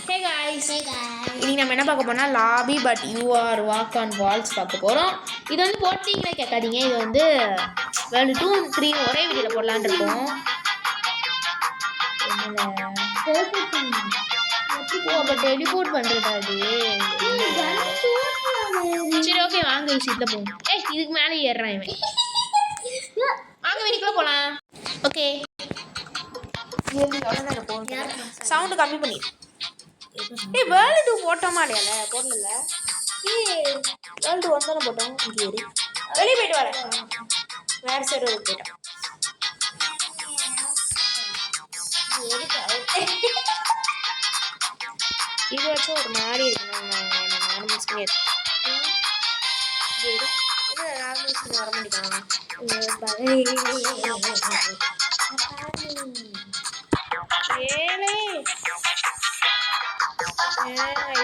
Hey guys, இன்னைக்கு நம்ம என்ன பார்க்க போறோம்னா lobby but you are walk on walls பார்க்க போறோம். இது வந்து போட்டிங்களே கேட்காதீங்க, இது வந்து வேர்ல்டு 2 3 ஒரே வீடியோல போடலான்னு இருக்கோம். அப்போ டெலிபோர்ட் பண்றதா அது? சரி ஓகே வாங்க சீட்ல போவோம். இதுக்கு மேலே ஏறுறான் இவன். வாங்க வீட்டுக்குள்ள போலாம். ஓகே சவுண்ட் கம்மி பண்ணி. வேர்ல்டு 2 போட்டோமா இல்லையா? போடல. வேர்ல்டு 1 தானே போட்டோம். வெளியே போயிட்டு வரேன், வேற சைடு போயிட்டோம். இது வச்சும் ஒரு மாதிரி இருக்கணும். நார்மல் ஸ்கின் நார்மல் ஸ்கின் வர மாட்டேங்காங்க.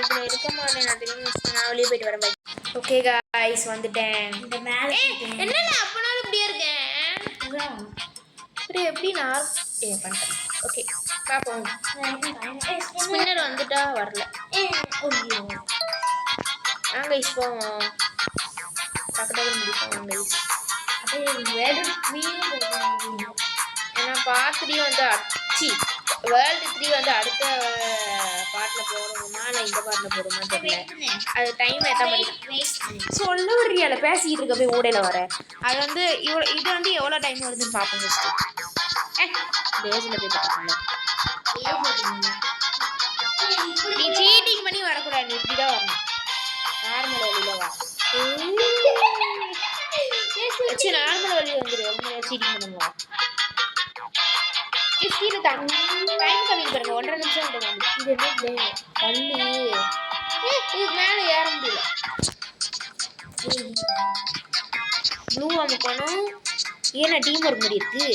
இதுல இருக்க மாட்டேன், நான் வெளியே போயிட்டு வரேன். ஓகே गाइस வந்துட்டேன். இந்த மேல என்னடா அப்பனால இப்படியே இருக்கேன். சரி எப்படி நான் பண்ணிட்டேன். ஓகே பாப்போம். ஸ்பின்னர் வந்துட்டா வரல. गाइस போவோம். பக்கத்துல முடிப்போம் गाइस. அப்படியே வேர்ல்ட் 3 போறோம். ஏன்னா பார்ட் 3 வந்து அச்சி வேர்ல்டு 3 வந்து அடுத்த பார்ட்டில் போகிறோமா இல்லை இந்த பார்ட்டில் போகிறோமா தெரியல. அது டைம் எத்த மாதிரி சொல்ல வர்றியால பேசிக்கிட்டு இருக்க போய் ஊடையில் வர. அது வந்து இது வந்து எவ்வளோ டைம் வருதுன்னு பார்ப்போம். பேஸில் போய் பார்க்கணும். நீ சீட்டிங் பண்ணி வரக்கூடாது, நீ இப்படி தான் வரணும். நார்மல் வழியில் வா. சரி நார்மல் வழி வந்துடு. சீட்டிங் பண்ணுங்களா? கீழே டைம் கம்மி பாருங்க. 1.5 நிமிஷம் இது என்ன கல்லு. இது மேலே ஏற முடியல. ப்ளூ அமுக்கணும். ஏன்னா டீம் ஒர்க் மாதிரி இருக்கு.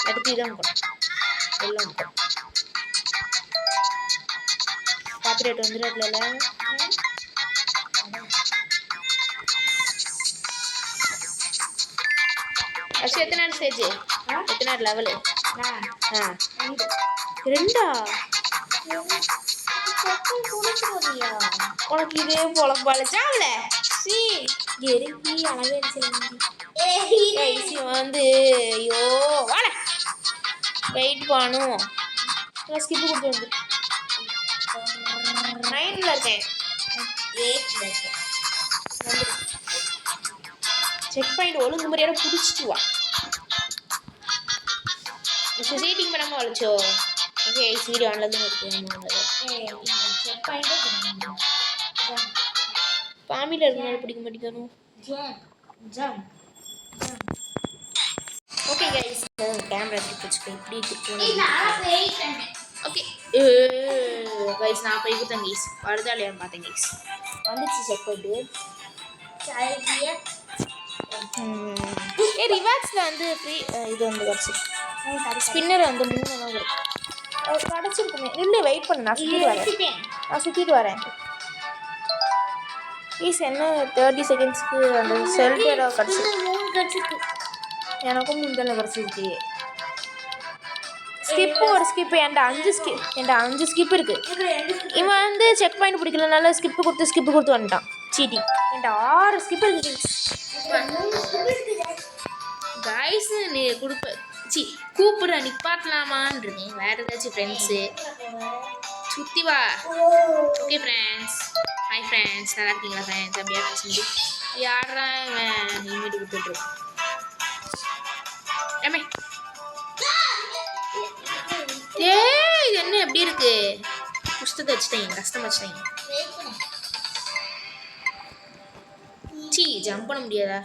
அடுத்து இதான் அமுக்கணும். எல்லாம் அமுக்கணும். காப்பிரைட் வந்துடுறதுல அச்சு எத்தனை நாள் ஸ்டேஜ், எத்தனை நாள் லெவலு? 2 உனக்கு இதே போல பழச்சாவல எரிக்கி அழகு வந்து ஐயோ வாழ வெயிட் பண்ணும். ஸ்கிப்பு கொடுத்து வந்து 9ல இருக்கேன். 8ல இருக்கேன். செக் பாயிண்ட் ஒழுங்கு முறையோட பிடிச்சிட்டு வா. சீட்டிங் பண்ணாமல் வளைச்சோ. ஓகே வீடியோ ஆன்லைன் இருக்கு. பாமியில் இருக்கனால பிடிக்க மாட்டேங்கணும். ஓகே கைஸ் கேமரா வச்சுக்கோ. இப்படி ஓகே கைஸ் நான் போய் கொடுத்தேன் கைஸ். வருதா இல்லையா பார்த்தேன் கைஸ். வந்துச்சு செக் பண்ணிட்டு ரிவார்ட்ஸில் வந்து ஃப்ரீ இது வந்து கிடச்சி. ஸ்பின்னர் வந்து 3 நாள் கிடச்சிருக்குமே. இல்லை வெயிட் பண்ணு, நான் சுற்றிட்டு வரேன். ப்ளீஸ் என்ன 30 செகண்ட்ஸ்க்கு அந்த செல்டரா கிடச்சிருக்கு. எனக்கும் முந்தல கிடச்சிருக்கு. ஸ்கிப்பு ஒரு ஸ்கிப்பு என்கிட்ட 5 ஸ்கிப் இருக்குது. இவன் வந்து செக் பாயிண்ட் பிடிக்கலனால ஸ்கிப்பு கொடுத்து வந்துட்டான். சீட்டி என்கிட்ட 6 ஸ்கிப் இருக்குது காய்ஸ். நீ கூப்பிடுற நிப்பாட்டலாமான்னு இருக்கேன். வேற ஏதாச்சும் ஃப்ரெண்ட்ஸு சுற்றி வா. ஓகே ஃப்ரெண்ட்ஸ், ஹாய் ஃப்ரெண்ட்ஸ், நல்லா இருக்கீங்களா ஃப்ரெண்ட்ஸ்? அப்படியா பேசிட்டு யாரா இன்வைட் கொடுத்துட்ருக்கோம். ஏமே இது என்ன எப்படி இருக்கு? புஸ்தத்தை வச்சுட்டேன், கஷ்டம் வச்சுட்டேன். ஜம்ப் பண்ண முடியாதா?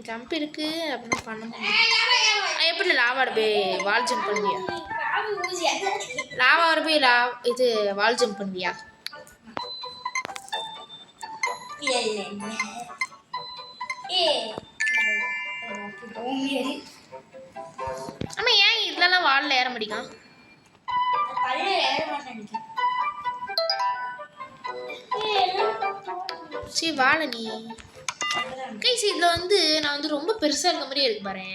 ஜம்ப் இருக்கு அப்படின்னு பண்ண முடியும். எப்படி லாவாட போய் வால் ஜம்ப் பண்ணுவியா? லாவாட போய் இது வால் ஜம்ப் பண்ணுவியா? ஆமா ஏன் இதெல்லாம் வால்ல ஏற முடியும்? சரி வாழ நீ கைஸ். இதில் வந்து நான் வந்து ரொம்ப பெருசாக இருக்க மாதிரியே இருக்கு பாரு.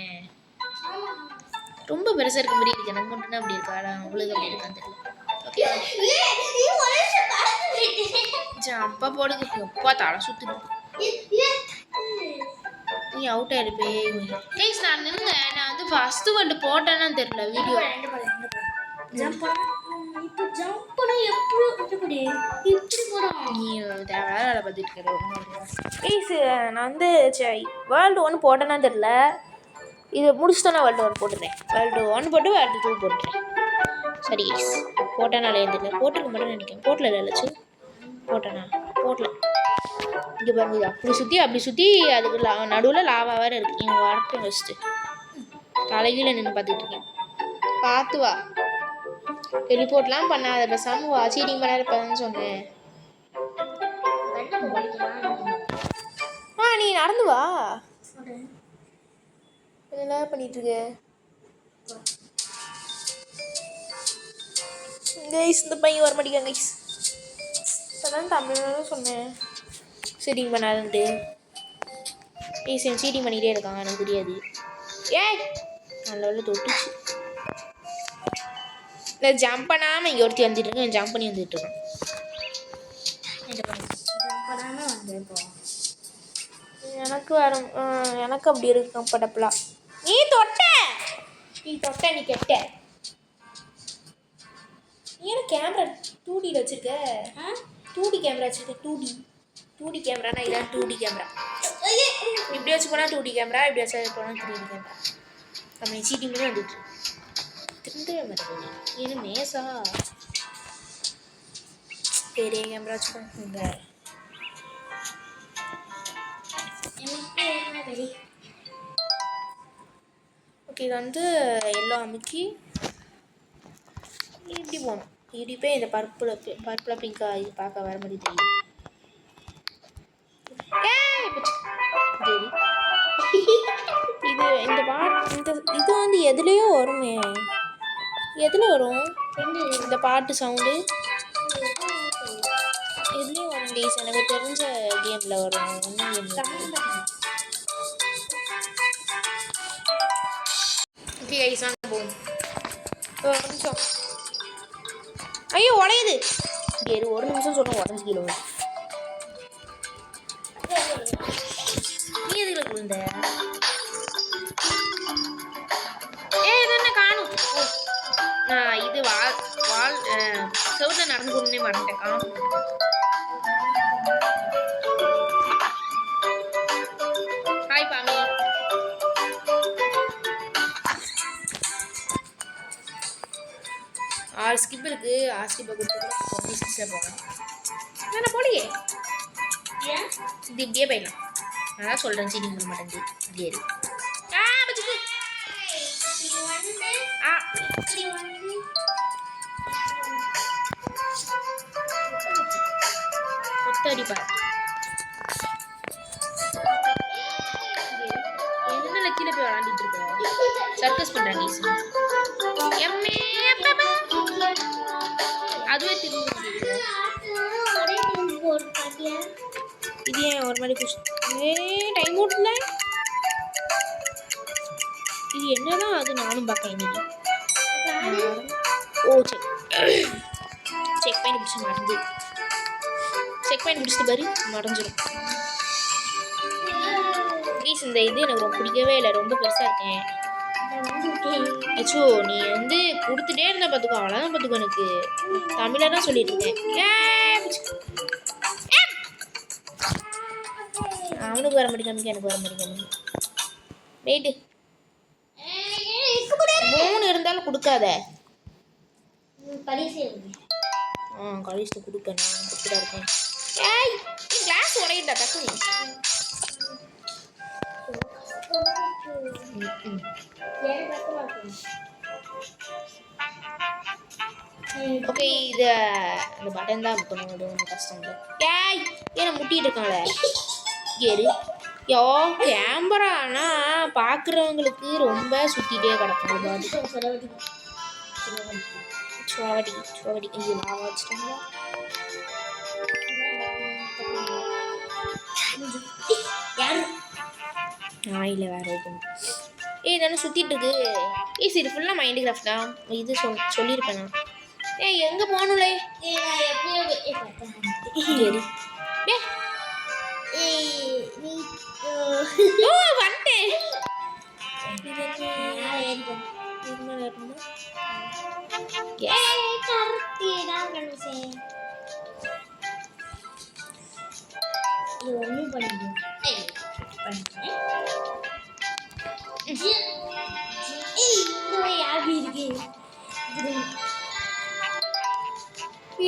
ரொம்ப பெருசாக இருக்க மாதிரி இருக்கு. எனக்கு மட்டும் தான் அப்படி இருக்கா, அவங்களுக்கு அப்படி இருக்கான்னு தெரியல. ஓகே அப்பா போடுங்க. எப்பா தலை சுத்துது. நீ அவுட் ஆயிருப்பே. ப்ளீஸ் நான் நின்னுங்க. நான் வந்து ஃபர்ஸ்ட் வேர்ல்டு போட்டேன்னு தெரியல வீடியோ. நீ தேவையான வேலை பார்த்துட்டு இருக்க. ப்ளீஸ் நான் வந்து வேர்ல்டு 1 போட்டேன்னா தெரியல. இது முடிச்சுட்டோன்னா வேர்ல்டு 1 போட்டுறேன். வேர்ல்டு 1 போட்டு வேர்ல்டு 2 போட்டுறேன். சரி போட்டேனாலே தெரியல. போட்டிருக்க மாட்டேன்னு நினைக்கிறேன். போட்டல இல்லைச்சு போட்டேனா போட்டல. இங்கே பாருங்க அப்படி சுற்றி அதுக்கு நடுவில் லாவா வேறு இருக்குது. இவங்க வரட்டும் ஃபஸ்ட்டு. தலைவியில் நின்று பார்த்துட்டு இருக்கேன். பார்த்து வா. டெலிபோர்ட்லாம் பண்ணாத, பேசாமல் வா. சீட்டிங் பண்ணாத இருப்பதான்னு சொன்னேன். நீ நடந்து வா. இதெல்லாம் பண்ணிட்டு இருக்க கைஸ். இந்த பையன் வர மாட்டேங்காங்க கைஸ். அதான் தமிழ்னு சொன்னேன் சீட்டிங் பண்ணாதுன்ட்டு. சீட்டிங் பண்ணிகிட்டே இருக்காங்க, எனக்கு தெரியாது. ஏய் நல்ல வேலை தொட்டுச்சு. இல்லை ஜம்ப் பண்ணாமல் இங்கே ஒருத்தி வந்துட்டு இருக்கேன். ஜம்ப் பண்ணி வந்துட்டு இருக்கேன். எனக்கு வரும். எனக்கு அப்படி இருக்கு கம்ஃபர்டபுளா. நீ தொட்ட நீ கெட்ட. நீ என்ன கேமரா 2Dயில் வச்சுருக்க? 2D கேமரா வச்சுருக்க. 2D கேமரானா இதான் 2D கேமரா. இப்படி வச்சு போனால் 2D கேமரா, இப்படி வச்சு போனால் 3D கேமரா. நம்ம சீட்டிங் பண்ணி வந்துட்டு திரும்ப மாதிரி இது மேசா பெரிய கேமரா வச்சுக்கோங்க. ஓகே இது வந்து எல்லாம் அமுக்கி இப்படி போகணும். இப்படி போய் இந்த பர்பிளாக பிங்காக இது பார்க்க வர மாதிரி தெரியும். இது இந்த பாட்டு இது வந்து எதுலேயோ வருமே. எதில் வரும் இந்த பாட்டு சவுண்டு? எதுலேயும் வரும் ப்ளீஸ். எனக்கு தெரிஞ்ச கேமில் வரும். ஓகே கைஸ் வாங்க போகும். ஒரு நிமிஷம். ஐயோ உடையுது. சரி ஒரு நிமிஷம் சொல்லுங்க. உடஞ்சி கிலோ நீ எதுல விழுந்த? இதென்ன காணும். நான் இது வால் செவுல நடந்து கொண்டே மறந்துட்டேன். காணும். ஹாய் பாமி. ஆறு ஸ்கிப் இருக்கு. ஆறு ஸ்கிப்பை கொடுத்து 26 போகலாம். நான் போலியே. இது இப்படியே போயிடலாம். நான் சொல்கிறேன் சீட்டிங் பண்ண மாட்டேங்குது. இப்படியே இருக்கு. கொத்தடிப்பா என்ன கீழே போய் விளாண்டிட்டு இருக்க? சர்க்கஸ் பண்ணுறாங்க. அதுவே திரும்ப இது ஏன் ஒரு மாதிரி டைம் ஓட்டுல இது என்னதான் அது நானும் பார்க்கேன் இன்னைக்கு. ஓ செக் பண்ணி பிடிச்சி மறந்து செக் பண்ணி பிடிச்சிட்டு பாரு மறைஞ்சிடும். ப்ளீஸ் இந்த இது எனக்கு ரொம்ப பிடிக்கவே இல்லை. ரொம்ப பெருசாக இருக்கேன். அச்சோ நீ வந்து கொடுத்துட்டே இருந்தா பார்த்துக்கோ. அவ்வளோதான் பார்த்துக்கோ. எனக்கு தமிழை தான் சொல்லிட்டு இருக்கேன். அவனுக்கு வர மாட்டேங்க, எனக்கு வர மாட்டேங்க. வெயிட்டு 3 இருந்தாலும் கொடுக்காத. கடைசியில் கொடுப்பேன். நான் கொடுத்துட்டா இருக்கேன். கிளாஸ் உடையிட்டா டக்குனு. ஓகே இது அந்த பட்டன் தான் இருக்கணும். அது ஒன்றும் கஷ்டம் இல்லை. ஏன்னா முட்டிட்டு இருக்காங்களே கேரு. கேமரானா பார்க்குறவங்களுக்கு ரொம்ப சுற்றிட்டே கிடக்கும். சுவாவடி இது லாவா வச்சுட்டாங்களா? இல்லை வேறு ஓப்பன். ஏய் தானே சுற்றிட்டு இருக்கு. ஏய் இது ஃபுல்லாக மைண்ட் கிராஃப்ட் தான். இது சொல்லியிருப்பேன் நான். ஏய் எங்கே போகணும்லே? வந்துட்டேன்.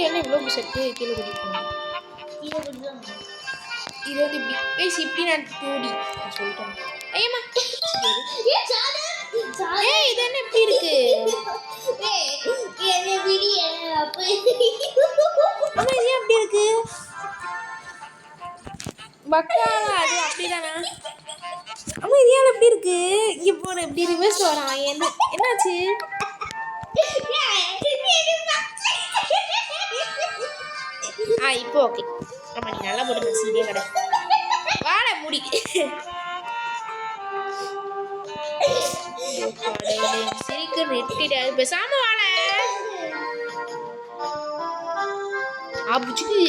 என்ன இவ்வளோ செட்டு கீழே குடிக்கணும். இது வந்து இப்படி நான் 2D சொல்லிட்டேன். ஐயம்மா ஏய் இது என்ன இப்படி இருக்கு? அம்மா இது எப்படி இருக்கு? பக்காவா அது அப்படிதானா? அம்மா இது ஏன் எப்படி இருக்கு? இங்க போன எப்படி ரிவர்ஸ் வரான்? என்னாச்சு? இப்போ ஓகே. ஆமா நீ நல்லா போட்டு சீடியே கடை வாட முடி. சிரிக்க நெட்டிட பேசாம வாழ அப்புச்சுக்கு.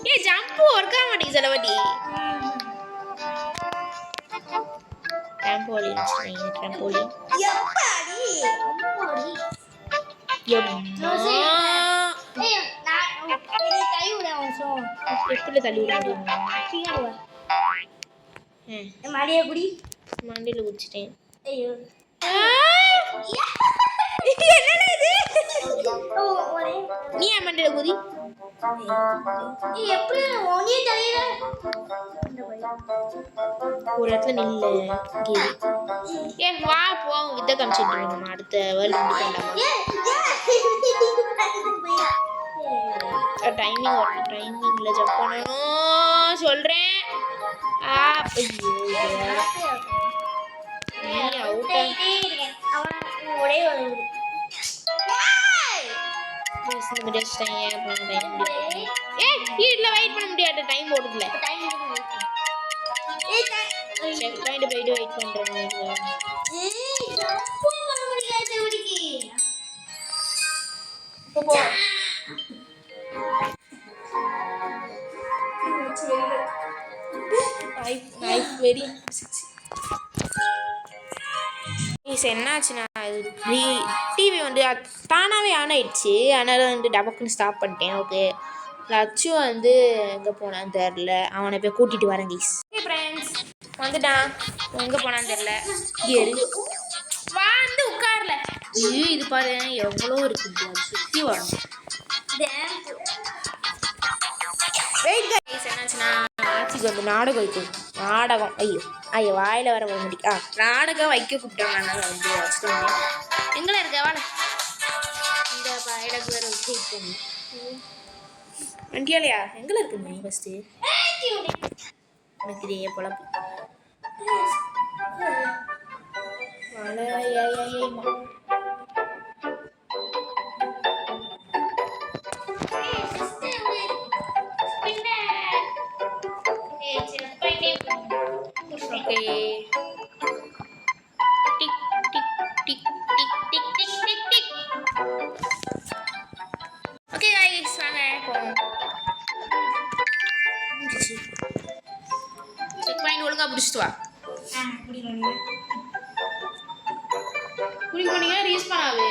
ஏ ஜம்ப் ஒர்க் ஆக மாட்டேங்குது செலவட்டி. ட்ராம்போலின் ட்ராம்போலின் எப்படி தள்ளி விட மண்டியில் குடிச்சிட்டேன். நீ ஏன் மண்டியில குதி? ஒரு இடத்துல நில்லு. ஏ வா போவோம் வித்த காமிச்சிட்டு நம்ம அடுத்த வேர்ல்டு டைமிங்ல ஜம்ப் பண்ணணும் சொல்றேன். வெயிட் பண்ண முடியாது. டைம் ஓடுதுல. செக் பாயிண்ட் போயிட்டு வெயிட் பண்றேன். என்னாச்சுன்னா டிவி வந்து தானாகவே ஆன் ஆயிடுச்சு. அதனால வந்து டபக்குன்னு ஸ்டாப் பண்ணிட்டேன். ஓகே லட்சு வந்து எங்கே போனான்னு தெரில. அவனை போய் கூட்டிகிட்டு வரேன் கைஸ். ஃப்ரெண்ட்ஸ் வந்துட்டான். எங்கே போனான்னு தெரில. வந்து உட்கார்ல. இது பாரு எவ்வளோ இருக்குது. அது சுற்றி வரணும். என்னாச்சுன்னா ஆட்சிக்கு வந்து நாடகம் வைக்கும். நாடகம் ஐயோ வாயில் வர முடியும். நாடகம் வைக்க கூப்பிட்டாங்க. அதனால வந்து வச்சுட்டு எங்கே இருக்க வாழ இந்த எனக்கு வேற வெயிட் பண்ணி வண்டியாலையா எங்கே இருக்கு நீ ஃபஸ்ட்டு எனக்கு இதே பொழப்பு. ஒழுங்கா பிடிச்சிட்டு வா. குடி போனீங்க ரீஸ் பண்ணாது.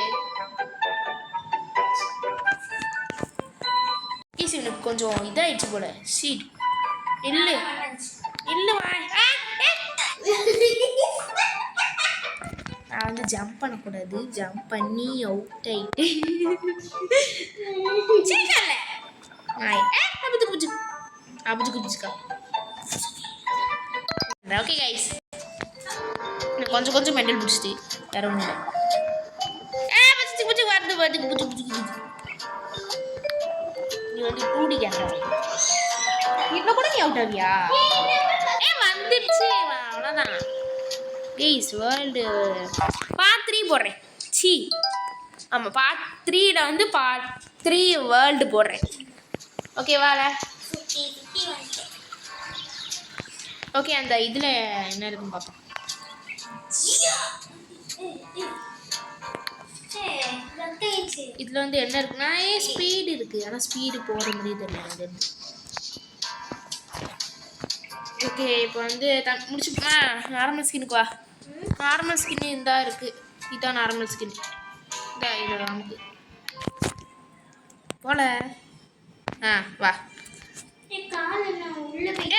எனக்கு கொஞ்சம் இதாயிடுச்சு போல. சீட் இல்லை இல்லை வா. நான் வந்து ஜம்ப் பண்ணக்கூடாது. ஜம்ப் பண்ணி அவுட் ஆயிட்டு அபுஜு குதிச்சுக்கா. ஓகே கைஸ் கொஞ்சம் கொஞ்சம் மெண்டல் பிடிச்சிட்டு வேற ஒன்றும் இல்லை. நீ வந்து 2D கேமரா இன்னும் கூட நீ அவுட் ஆவியா? வந்துடுச்சு அவ்வளோதான் கைஸ். வேர்ல்டு பார்ட் 3 போடுறேன். ஆமாம் பார்ட் 3ல வந்து பார்ட் 3 வேர்ல்டு போடுறேன். ஓகேவால? ஓகே அந்த இதில் என்ன இருக்குன்னு பார்ப்போம். இதில் வந்து என்ன இருக்குன்னா ஸ்பீடு இருக்குது, ஆனால் ஸ்பீடு போகிற மாதிரி தெரியல இங்கேருந்து. ஓகே இப்போ வந்து முடிச்சுப்பா. நார்மல் ஸ்கின்னுக்கு வா. நார்மல் ஸ்கின்னு இந்தா இருக்குது, இதுதான் நார்மல் ஸ்கின். இதா இது நமக்கு போல. வா.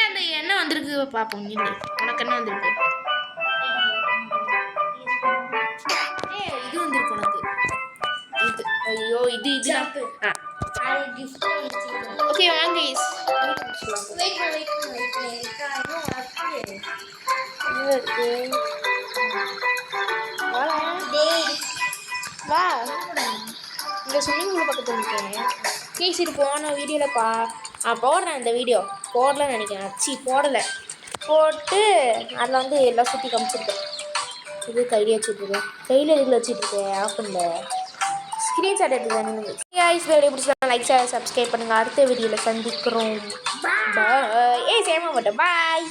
அந்த எண்ணெய் வந்திருக்கு பார்ப்போம். நீ உனக்கு என்ன வந்திருக்கு? இது வந்திருக்கு உனக்கு. இது ஐயோ இது ஓகே வாங்க வா. இந்த ஸ்விம்மிங் பூல் பக்கத்தில் இருக்கேன். கேசிட்டு போன வீடியோவில் போடுறேன். இந்த வீடியோ போடலன்னு நினைக்கிறேன். போடலை. போட்டு அதில் வந்து எல்லாம் சுற்றி காமிச்சிருக்கேன். இது கையிலே வச்சுட்ருக்கேன். கையில் இதில் வச்சுட்ருக்கேன். ஆஃப் பண்ணல. ஸ்க்ரீன்ஷாட் எடுத்துக்கேன். நீங்கள் வீடியோ பிடிச்சா லைக் சப்ஸ்கிரைப் பண்ணுங்கள். அடுத்த வீடியோவில் சந்திக்கிறோம். பாய். சேமா மாட்டேன். பாய்.